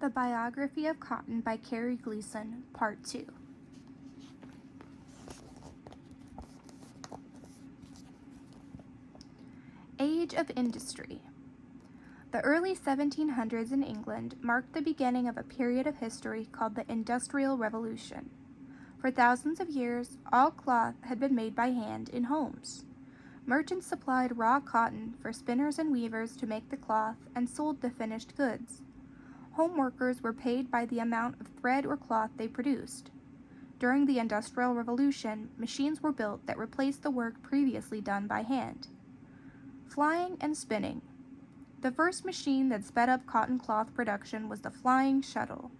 The Biography of Cotton by Carrie Gleason, Part 2. Age of Industry. The early 1700s in England marked the beginning of a period of history called the Industrial Revolution. For thousands of years, all cloth had been made by hand in homes. Merchants supplied raw cotton for spinners and weavers to make the cloth and sold the finished goods. Home workers were paid by the amount of thread or cloth they produced. During the Industrial Revolution, machines were built that replaced the work previously done by hand. Flying and spinning. The first machine that sped up cotton cloth production was the flying shuttle.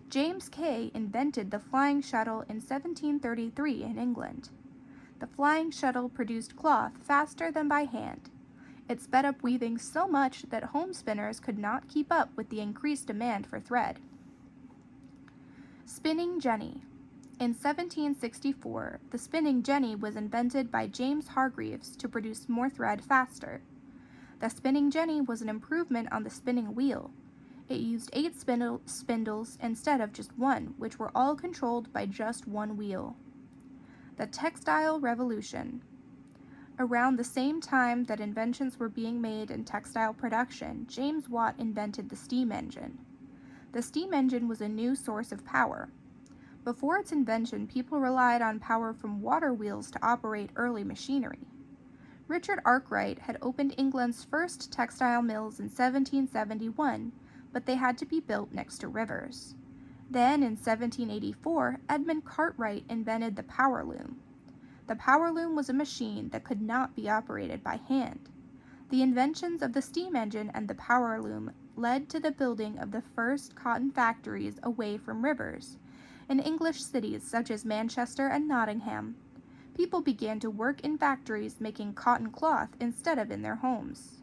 James Kay invented the flying shuttle in 1733 in England. The flying shuttle produced cloth faster than by hand. It sped up weaving so much that home spinners could not keep up with the increased demand for thread. Spinning jenny. In 1764, the spinning jenny was invented by James Hargreaves to produce more thread faster. The spinning jenny was an improvement on the spinning wheel. It used 8 spindles instead of just 1, which were all controlled by just one wheel. The Textile Revolution. Around the same time that inventions were being made in textile production, James Watt invented the steam engine. The steam engine was a new source of power. Before its invention, people relied on power from water wheels to operate early machinery. Richard Arkwright had opened England's first textile mills in 1771, but they had to be built next to rivers. Then, in 1784, Edmund Cartwright invented the power loom. The power loom was a machine that could not be operated by hand. The inventions of the steam engine and the power loom led to the building of the first cotton factories away from rivers. In English cities such as Manchester and Nottingham, people began to work in factories making cotton cloth instead of in their homes.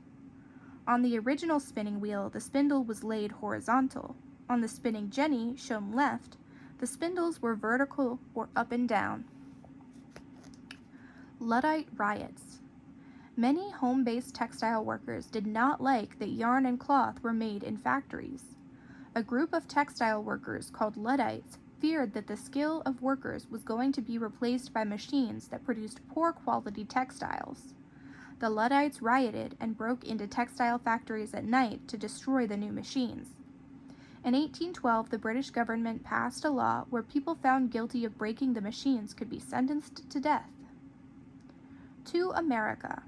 On the original spinning wheel, the spindle was laid horizontal. On the spinning jenny, shown left, the spindles were vertical or up and down. Luddite riots. Many home-based textile workers did not like that yarn and cloth were made in factories. A group of textile workers called Luddites feared that the skill of workers was going to be replaced by machines that produced poor quality textiles. The Luddites rioted and broke into textile factories at night to destroy the new machines. In 1812, the British government passed a law where people found guilty of breaking the machines could be sentenced to death. To America.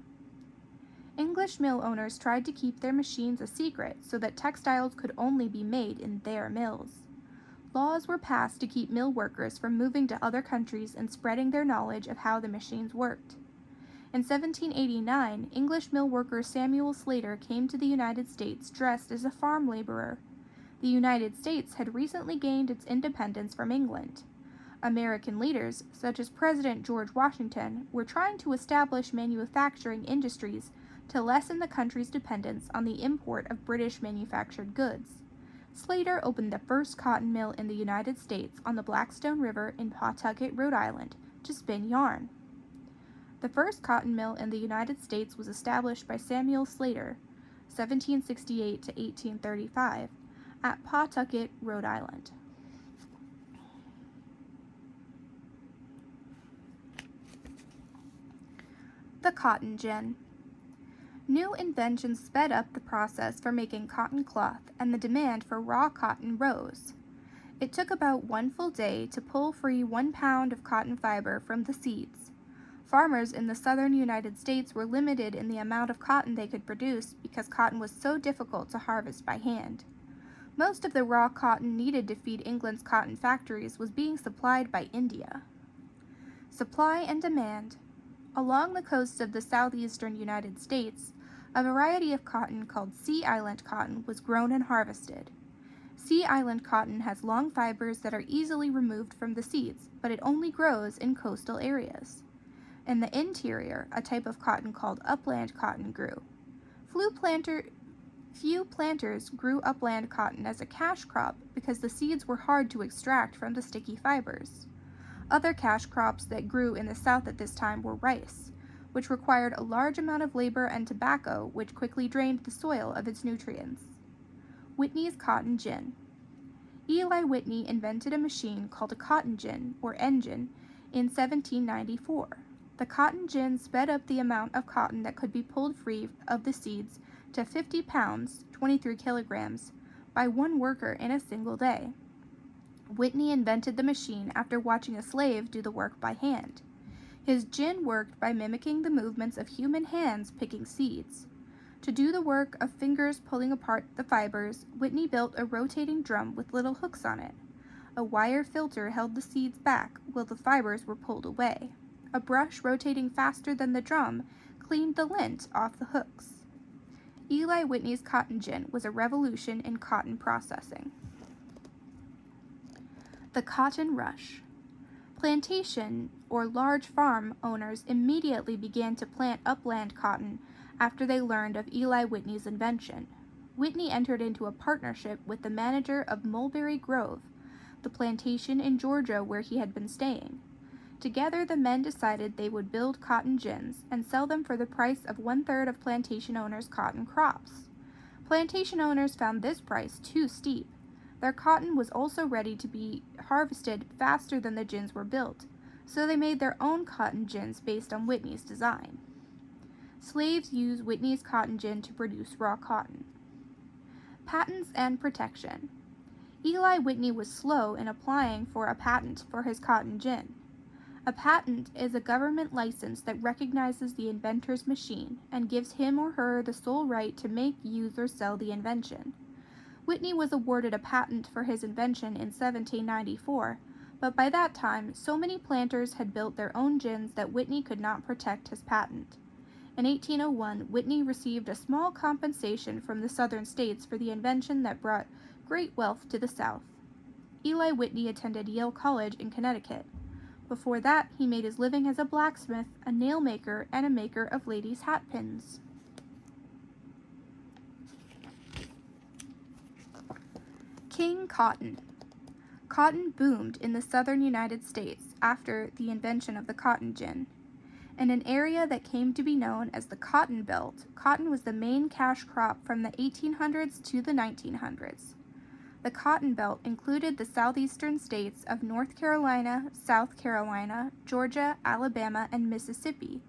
English mill owners tried to keep their machines a secret so that textiles could only be made in their mills. Laws were passed to keep mill workers from moving to other countries and spreading their knowledge of how the machines worked. In 1789, English mill worker Samuel Slater came to the United States dressed as a farm laborer. The United States had recently gained its independence from England. American leaders, such as President George Washington, were trying to establish manufacturing industries to lessen the country's dependence on the import of British manufactured goods. Slater opened the first cotton mill in the United States on the Blackstone River in Pawtucket, Rhode Island, to spin yarn. The first cotton mill in the United States was established by Samuel Slater, 1768 to 1835, at Pawtucket, Rhode Island. The cotton gin. New inventions sped up the process for making cotton cloth, and the demand for raw cotton rose. It took about 1 full day to pull free 1 pound of cotton fiber from the seeds. Farmers in the southern United States were limited in the amount of cotton they could produce because cotton was so difficult to harvest by hand. Most of the raw cotton needed to feed England's cotton factories was being supplied by India. Supply and demand. Along the coasts of the southeastern United States, a variety of cotton called Sea Island cotton was grown and harvested. Sea Island cotton has long fibers that are easily removed from the seeds, but it only grows in coastal areas. In the interior, a type of cotton called upland cotton grew. Few planters grew upland cotton as a cash crop because the seeds were hard to extract from the sticky fibers. Other cash crops that grew in the South at this time were rice, which required a large amount of labor, and tobacco, which quickly drained the soil of its nutrients. Whitney's cotton gin. Eli Whitney invented a machine called a cotton gin, or engine, in 1794. The cotton gin sped up the amount of cotton that could be pulled free of the seeds to 50 pounds, 23 kilograms, by one worker in a single day. Whitney invented the machine after watching a slave do the work by hand. His gin worked by mimicking the movements of human hands picking seeds. To do the work of fingers pulling apart the fibers, Whitney built a rotating drum with little hooks on it. A wire filter held the seeds back while the fibers were pulled away. A brush rotating faster than the drum cleaned the lint off the hooks. Eli Whitney's cotton gin was a revolution in cotton processing. The Cotton Rush. Plantation or large farm owners immediately began to plant upland cotton after they learned of Eli Whitney's invention. Whitney entered into a partnership with the manager of Mulberry Grove, the plantation in Georgia where he had been staying. Together, the men decided they would build cotton gins and sell them for the price of 1/3 of plantation owners' cotton crops. Plantation owners found this price too steep. Their cotton was also ready to be harvested faster than the gins were built, so they made their own cotton gins based on Whitney's design. Slaves used Whitney's cotton gin to produce raw cotton. Patents and protection. Eli Whitney was slow in applying for a patent for his cotton gin. A patent is a government license that recognizes the inventor's machine and gives him or her the sole right to make, use, or sell the invention. Whitney was awarded a patent for his invention in 1794, but by that time, so many planters had built their own gins that Whitney could not protect his patent. In 1801, Whitney received a small compensation from the southern states for the invention that brought great wealth to the South. Eli Whitney attended Yale College in Connecticut. Before that, he made his living as a blacksmith, a nail maker, and a maker of ladies' hat pins. King Cotton. Cotton boomed in the southern United States after the invention of the cotton gin. In an area that came to be known as the Cotton Belt, cotton was the main cash crop from the 1800s to the 1900s. The Cotton Belt included the southeastern states of North Carolina, South Carolina, Georgia, Alabama, and Mississippi,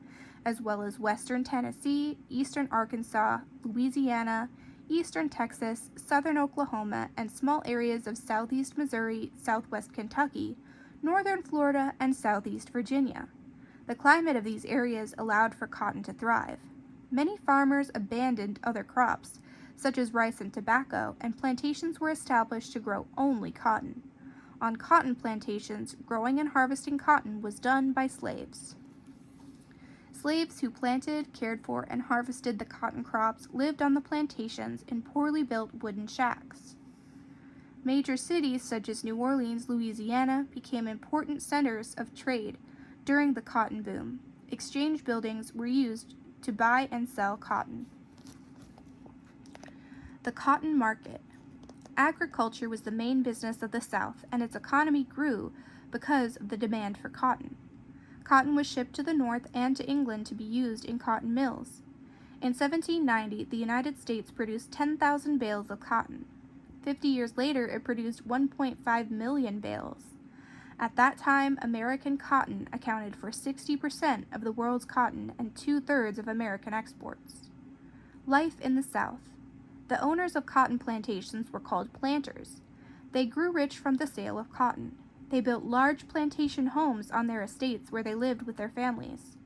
as well as western Tennessee, eastern Arkansas, Louisiana, eastern Texas, southern Oklahoma, and small areas of southeast Missouri, southwest Kentucky, northern Florida, and southeast Virginia. The climate of these areas allowed for cotton to thrive. Many farmers abandoned other crops, such as rice and tobacco, and plantations were established to grow only cotton. On cotton plantations, growing and harvesting cotton was done by slaves. Slaves who planted, cared for, and harvested the cotton crops lived on the plantations in poorly built wooden shacks. Major cities such as New Orleans, Louisiana, became important centers of trade during the cotton boom. Exchange buildings were used to buy and sell cotton. The cotton market. Agriculture was the main business of the South, and its economy grew because of the demand for cotton. Cotton was shipped to the North and to England to be used in cotton mills. In 1790, the United States produced 10,000 bales of cotton. 50 years later, it produced 1.5 million bales. At that time, American cotton accounted for 60% of the world's cotton and 2/3 of American exports. Life in the South. The owners of cotton plantations were called planters. They grew rich from the sale of cotton. They built large plantation homes on their estates where they lived with their families.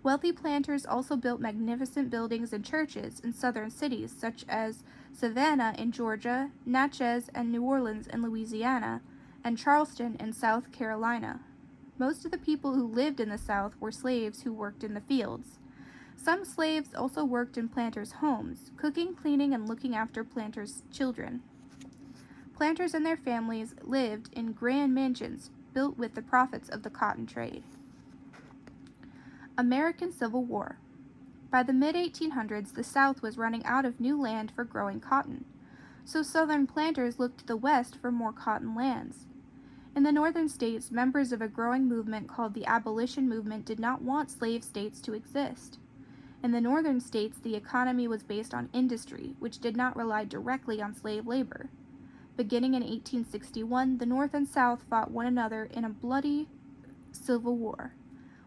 Wealthy planters also built magnificent buildings and churches in southern cities such as Savannah in Georgia, Natchez and New Orleans in Louisiana, and Charleston in South Carolina. Most of the people who lived in the South were slaves who worked in the fields. Some slaves also worked in planters' homes, cooking, cleaning, and looking after planters' children. Planters and their families lived in grand mansions built with the profits of the cotton trade. American Civil War. By the mid-1800s, the South was running out of new land for growing cotton, so Southern planters looked to the West for more cotton lands. In the northern states, members of a growing movement called the Abolition Movement did not want slave states to exist. In the northern states, the economy was based on industry, which did not rely directly on slave labor. Beginning in 1861, the North and South fought one another in a bloody civil war.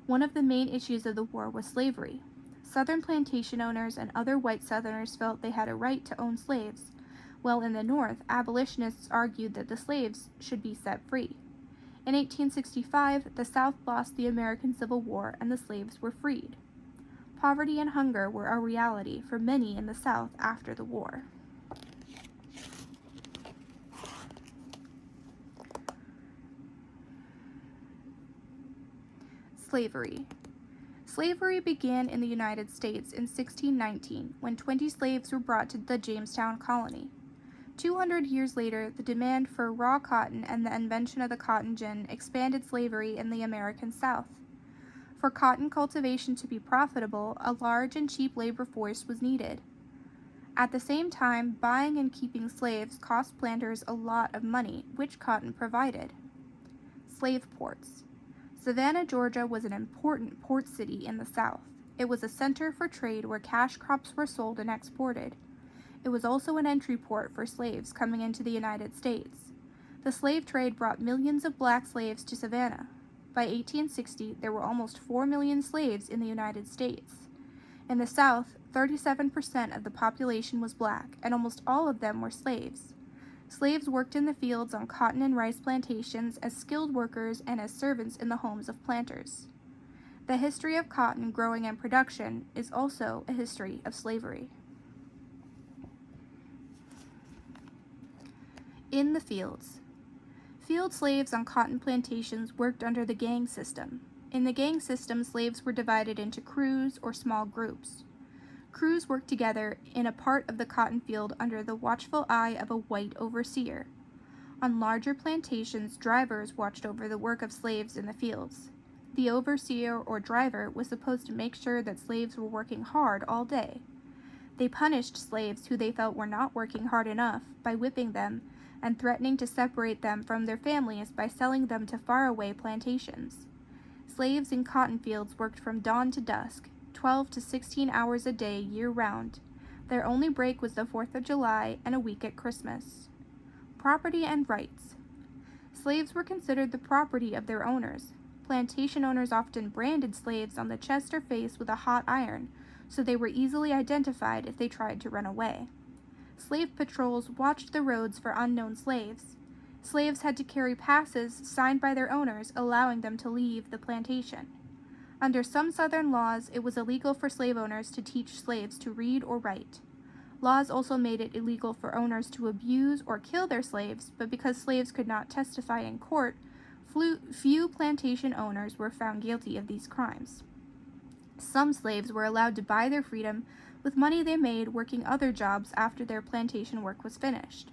One of the main issues of the war was slavery. Southern plantation owners and other white Southerners felt they had a right to own slaves, while in the North, abolitionists argued that the slaves should be set free. In 1865, the South lost the American Civil War and the slaves were freed. Poverty and hunger were a reality for many in the South after the war. Slavery. Slavery began in the United States in 1619 when 20 slaves were brought to the Jamestown colony. 200 years later, the demand for raw cotton and the invention of the cotton gin expanded slavery in the American South. For cotton cultivation to be profitable, a large and cheap labor force was needed. At the same time, buying and keeping slaves cost planters a lot of money, which cotton provided. Slave ports. Savannah, Georgia was an important port city in the South. It was a center for trade where cash crops were sold and exported. It was also an entry port for slaves coming into the United States. The slave trade brought millions of black slaves to Savannah. By 1860, there were almost 4 million slaves in the United States. In the South, 37% of the population was black, and almost all of them were slaves. Slaves worked in the fields on cotton and rice plantations as skilled workers and as servants in the homes of planters. The history of cotton growing and production is also a history of slavery. In the fields. Field slaves on cotton plantations worked under the gang system. In the gang system, slaves were divided into crews or small groups. Crews worked together in a part of the cotton field under the watchful eye of a white overseer. On larger plantations, drivers watched over the work of slaves in the fields. The overseer or driver was supposed to make sure that slaves were working hard all day. They punished slaves who they felt were not working hard enough by whipping them and threatening to separate them from their families by selling them to faraway plantations. Slaves in cotton fields worked from dawn to dusk, 12 to 16 hours a day year-round. Their only break was the 4th of July and a week at Christmas. Property and rights. Slaves were considered the property of their owners. Plantation owners often branded slaves on the chest or face with a hot iron, so they were easily identified if they tried to run away. Slave patrols watched the roads for unknown slaves. Slaves had to carry passes signed by their owners allowing them to leave the plantation. Under some Southern laws, it was illegal for slave owners to teach slaves to read or write. Laws also made it illegal for owners to abuse or kill their slaves, but because slaves could not testify in court, few plantation owners were found guilty of these crimes. Some slaves were allowed to buy their freedom with money they made working other jobs after their plantation work was finished.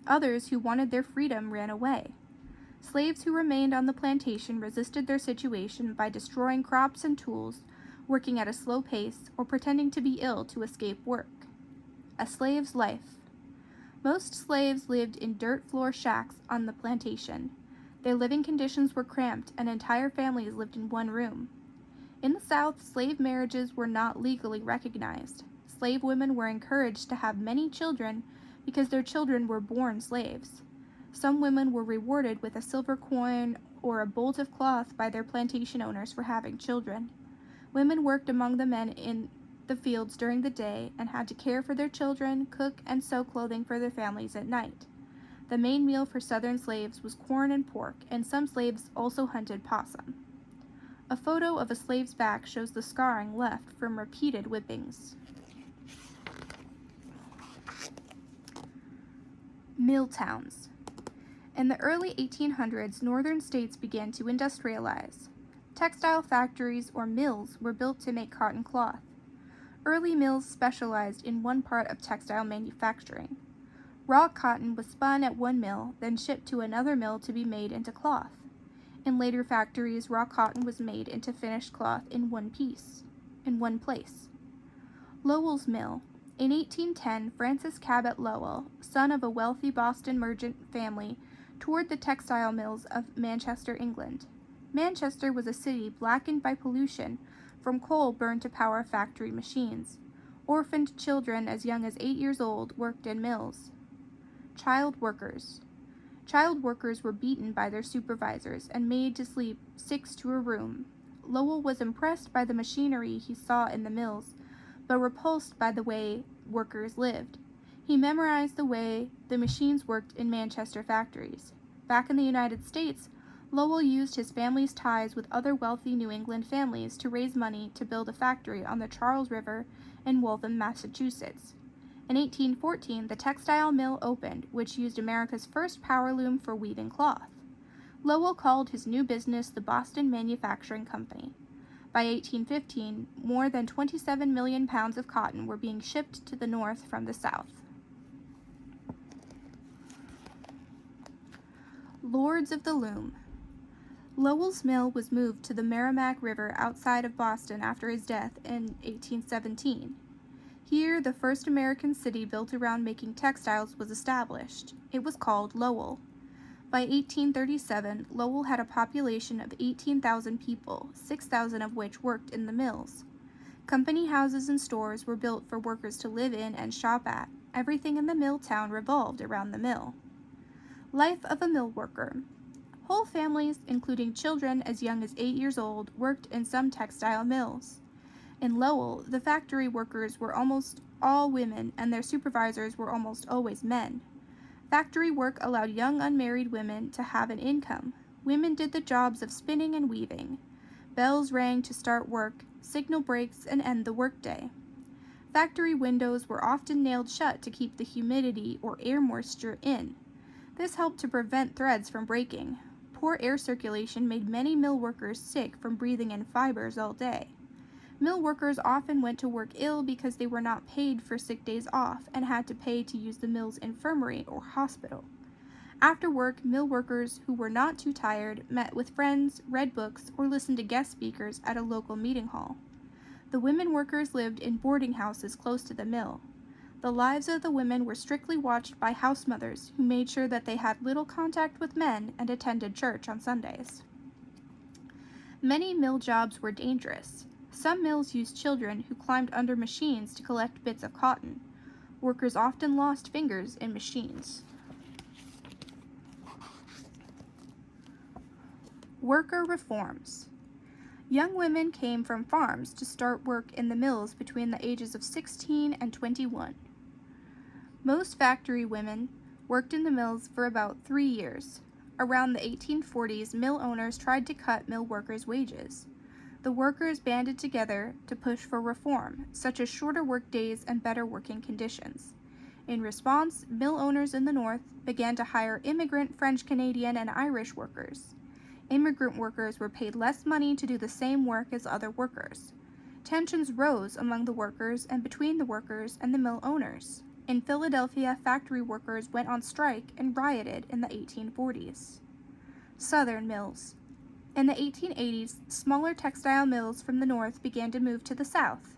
Others who wanted their freedom ran away. Slaves who remained on the plantation resisted their situation by destroying crops and tools, working at a slow pace, or pretending to be ill to escape work. A slave's life. Most slaves lived in dirt floor shacks on the plantation. Their living conditions were cramped, and entire families lived in one room. In the South, slave marriages were not legally recognized. Slave women were encouraged to have many children because their children were born slaves. Some women were rewarded with a silver coin or a bolt of cloth by their plantation owners for having children. Women worked among the men in the fields during the day and had to care for their children, cook, and sew clothing for their families at night. The main meal for Southern slaves was corn and pork, and some slaves also hunted possum. A photo of a slave's back shows the scarring left from repeated whippings. Mill towns. In the early 1800s, northern states began to industrialize. Textile factories, or mills, were built to make cotton cloth. Early mills specialized in one part of textile manufacturing. Raw cotton was spun at one mill, then shipped to another mill to be made into cloth. In later factories, raw cotton was made into finished cloth in one place. Lowell's Mill. In 1810, Francis Cabot Lowell, son of a wealthy Boston merchant family, toured the textile mills of Manchester, England. Manchester was a city blackened by pollution from coal burned to power factory machines. Orphaned children as young as 8 years old worked in mills. Child workers. Child workers were beaten by their supervisors and made to sleep 6 to a room. Lowell was impressed by the machinery he saw in the mills, but repulsed by the way workers lived. He memorized the way the machines worked in Manchester factories. Back in the United States, Lowell used his family's ties with other wealthy New England families to raise money to build a factory on the Charles River in Waltham, Massachusetts. In 1814, the textile mill opened, which used America's first power loom for weaving cloth. Lowell called his new business the Boston Manufacturing Company. By 1815, more than 27 million pounds of cotton were being shipped to the North from the South. Lords of the Loom. Lowell's mill was moved to the Merrimack River outside of Boston after his death in 1817. Here, the first American city built around making textiles was established. It was called Lowell. By 1837, Lowell had a population of 18,000 people, 6,000 of which worked in the mills. Company houses and stores were built for workers to live in and shop at. Everything in the mill town revolved around the mill. Life of a mill worker. Whole families, including children as young as 8 years old, worked in some textile mills. In Lowell, the factory workers were almost all women, and their supervisors were almost always men. Factory work allowed young unmarried women to have an income. Women did the jobs of spinning and weaving. Bells rang to start work, signal breaks, and end the workday. Factory windows were often nailed shut to keep the humidity or air moisture in. This helped to prevent threads from breaking. Poor air circulation made many mill workers sick from breathing in fibers all day. Mill workers often went to work ill because they were not paid for sick days off and had to pay to use the mill's infirmary or hospital. After work, mill workers who were not too tired met with friends, read books, or listened to guest speakers at a local meeting hall. The women workers lived in boarding houses close to the mill. The lives of the women were strictly watched by house mothers who made sure that they had little contact with men and attended church on Sundays. Many mill jobs were dangerous. Some mills used children who climbed under machines to collect bits of cotton. Workers often lost fingers in machines. Worker reforms. Young women came from farms to start work in the mills between the ages of 16 and 21. Most factory women worked in the mills for about 3 years. Around the 1840s, mill owners tried to cut mill workers' wages. The workers banded together to push for reform, such as shorter work days and better working conditions. In response, mill owners in the North began to hire immigrant French, Canadian, and Irish workers. Immigrant workers were paid less money to do the same work as other workers. Tensions rose among the workers and between the workers and the mill owners. In Philadelphia, factory workers went on strike and rioted in the 1840s. Southern mills. In the 1880s, smaller textile mills from the North began to move to the South.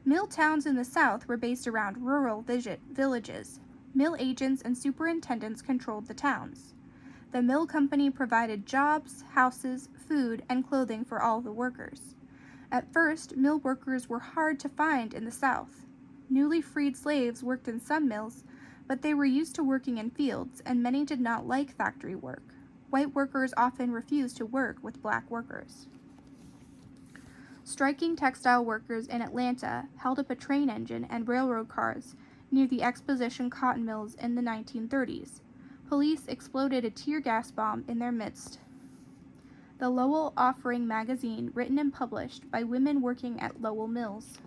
Mill towns in the South were based around rural villages. Mill agents and superintendents controlled the towns. The mill company provided jobs, houses, food, and clothing for all the workers. At first, mill workers were hard to find in the South. Newly freed slaves worked in some mills, but they were used to working in fields, and many did not like factory work. White workers often refused to work with black workers. Striking textile workers in Atlanta held up a train engine and railroad cars near the Exposition cotton mills in the 1930s. Police exploded a tear gas bomb in their midst. The Lowell Offering magazine, written and published by women working at Lowell mills.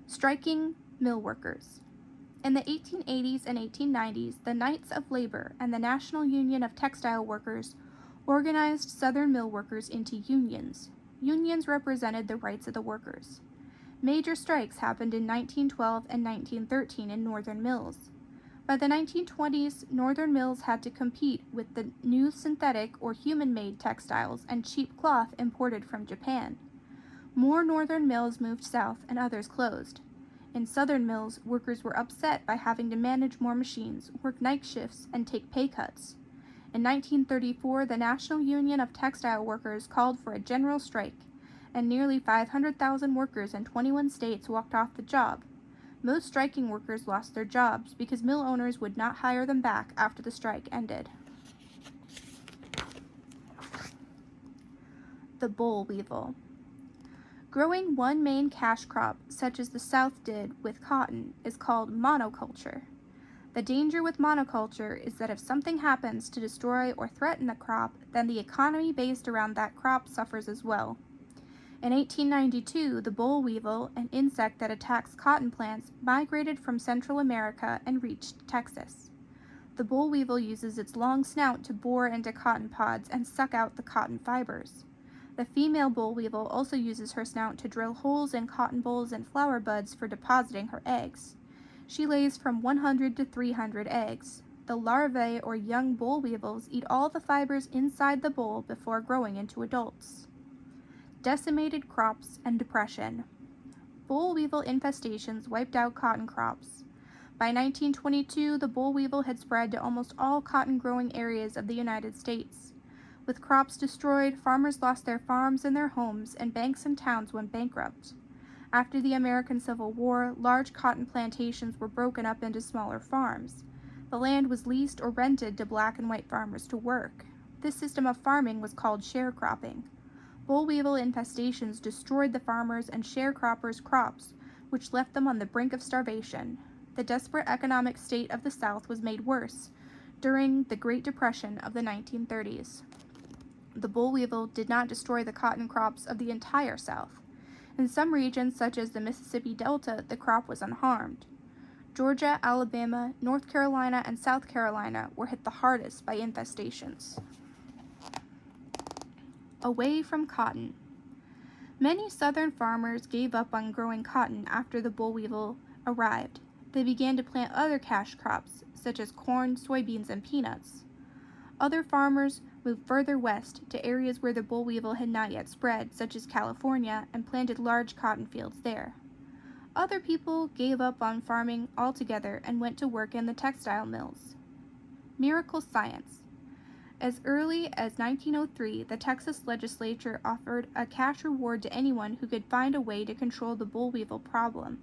Striking mill workers. In the 1880s and 1890s, the Knights of Labor and the National Union of Textile Workers organized Southern mill workers into unions. Unions represented the rights of the workers. Major strikes happened in 1912 and 1913 in northern mills. By the 1920s, northern mills had to compete with the new synthetic or human-made textiles and cheap cloth imported from Japan. More northern mills moved south and others closed. In southern mills, workers were upset by having to manage more machines, work night shifts, and take pay cuts. In 1934, the National Union of Textile Workers called for a general strike, and nearly 500,000 workers in 21 states walked off the job. Most striking workers lost their jobs because mill owners would not hire them back after the strike ended. The boll weevil. Growing one main cash crop, such as the South did with cotton, is called monoculture. The danger with monoculture is that if something happens to destroy or threaten the crop, then the economy based around that crop suffers as well. In 1892, the boll weevil, an insect that attacks cotton plants, migrated from Central America and reached Texas. The boll weevil uses its long snout to bore into cotton pods and suck out the cotton fibers. The female boll weevil also uses her snout to drill holes in cotton bolls and flower buds for depositing her eggs. She lays from 100 to 300 eggs. The larvae or young boll weevils eat all the fibers inside the boll before growing into adults. Decimated crops and depression. Boll weevil infestations wiped out cotton crops. By 1922, the boll weevil had spread to almost all cotton-growing areas of the United States. With crops destroyed, farmers lost their farms and their homes, and banks and towns went bankrupt. After the American Civil War, large cotton plantations were broken up into smaller farms. The land was leased or rented to black and white farmers to work. This system of farming was called sharecropping. Boll weevil infestations destroyed the farmers' and sharecroppers' crops, which left them on the brink of starvation. The desperate economic state of the South was made worse during the Great Depression of the 1930s. The boll weevil did not destroy the cotton crops of the entire South. In some regions, such as the Mississippi Delta, the crop was unharmed. Georgia, Alabama, North Carolina, and South Carolina were hit the hardest by infestations. Away from cotton. Many southern farmers gave up on growing cotton after the boll weevil arrived. They began to plant other cash crops, such as corn, soybeans, and peanuts. Other farmers moved further west to areas where the boll weevil had not yet spread, such as California, and planted large cotton fields there. Other people gave up on farming altogether and went to work in the textile mills. Miracle science. As early as 1903, the Texas legislature offered a cash reward to anyone who could find a way to control the boll weevil problem.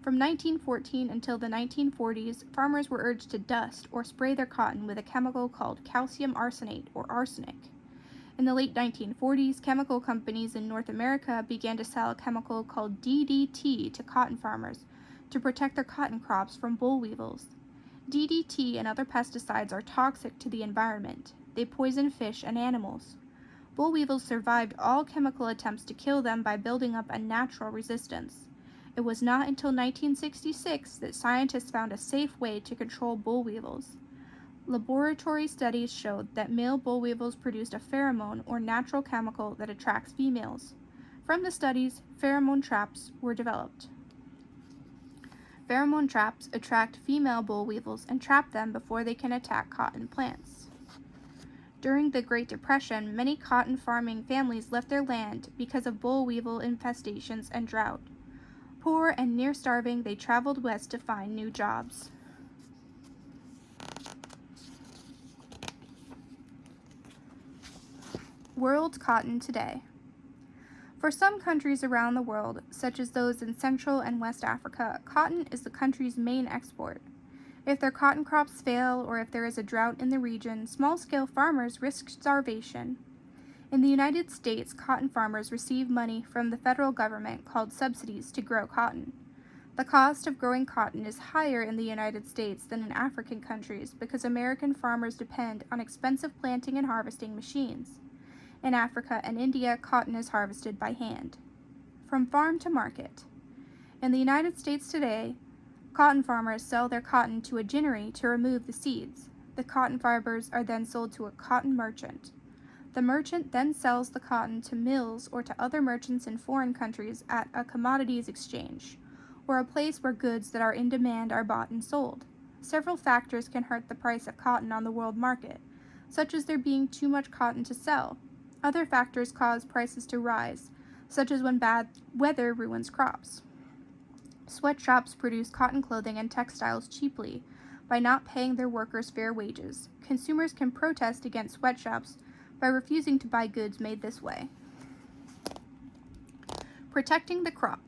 From 1914 until the 1940s, farmers were urged to dust or spray their cotton with a chemical called calcium arsenate or arsenic. In the late 1940s, chemical companies in North America began to sell a chemical called DDT to cotton farmers to protect their cotton crops from boll weevils. DDT and other pesticides are toxic to the environment. They poison fish and animals. Boll weevils survived all chemical attempts to kill them by building up a natural resistance. It was not until 1966 that scientists found a safe way to control boll weevils. Laboratory studies showed that male boll weevils produced a pheromone or natural chemical that attracts females. From the studies, pheromone traps were developed. Pheromone traps attract female boll weevils and trap them before they can attack cotton plants. During the Great Depression, many cotton farming families left their land because of boll weevil infestations and drought. Poor and near starving, they traveled west to find new jobs. World cotton today. For some countries around the world, such as those in Central and West Africa, cotton is the country's main export. If their cotton crops fail or if there is a drought in the region, small-scale farmers risk starvation. In the United States, cotton farmers receive money from the federal government called subsidies to grow cotton. The cost of growing cotton is higher in the United States than in African countries because American farmers depend on expensive planting and harvesting machines. In Africa and India, cotton is harvested by hand. From farm to market. In the United States today, cotton farmers sell their cotton to a ginnery to remove the seeds. The cotton fibers are then sold to a cotton merchant. The merchant then sells the cotton to mills or to other merchants in foreign countries at a commodities exchange, or a place where goods that are in demand are bought and sold. Several factors can hurt the price of cotton on the world market, such as there being too much cotton to sell. Other factors cause prices to rise, such as when bad weather ruins crops. Sweatshops produce cotton clothing and textiles cheaply by not paying their workers fair wages. Consumers can protest against sweatshops by refusing to buy goods made this way. Protecting the crop.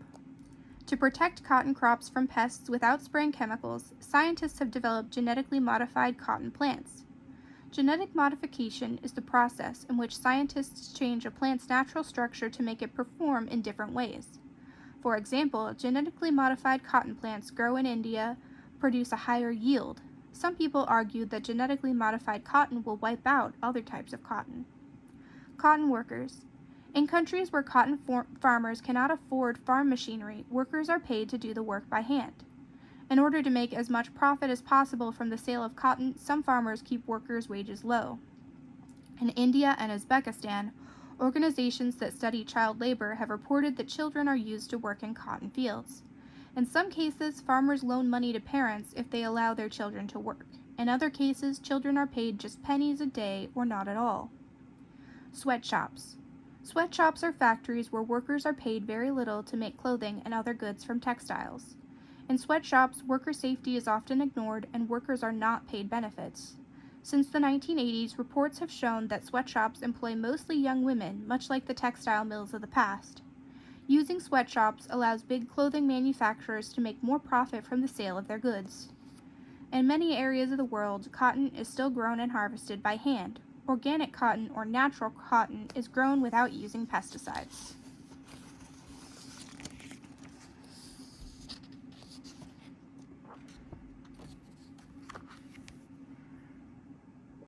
To protect cotton crops from pests without spraying chemicals, scientists have developed genetically modified cotton plants. Genetic modification is the process in which scientists change a plant's natural structure to make it perform in different ways. For example, genetically modified cotton plants grow in India, produce a higher yield. Some people argue that genetically modified cotton will wipe out other types of cotton. Cotton workers. In countries where cotton farmers cannot afford farm machinery, workers are paid to do the work by hand. In order to make as much profit as possible from the sale of cotton, some farmers keep workers' wages low. In India and Uzbekistan, organizations that study child labor have reported that children are used to work in cotton fields. In some cases, farmers loan money to parents if they allow their children to work. In other cases, children are paid just pennies a day or not at all. Sweatshops. Sweatshops are factories where workers are paid very little to make clothing and other goods from textiles. In sweatshops, worker safety is often ignored and workers are not paid benefits. Since the 1980s, reports have shown that sweatshops employ mostly young women, much like the textile mills of the past. Using sweatshops allows big clothing manufacturers to make more profit from the sale of their goods. In many areas of the world, cotton is still grown and harvested by hand. Organic cotton or natural cotton is grown without using pesticides.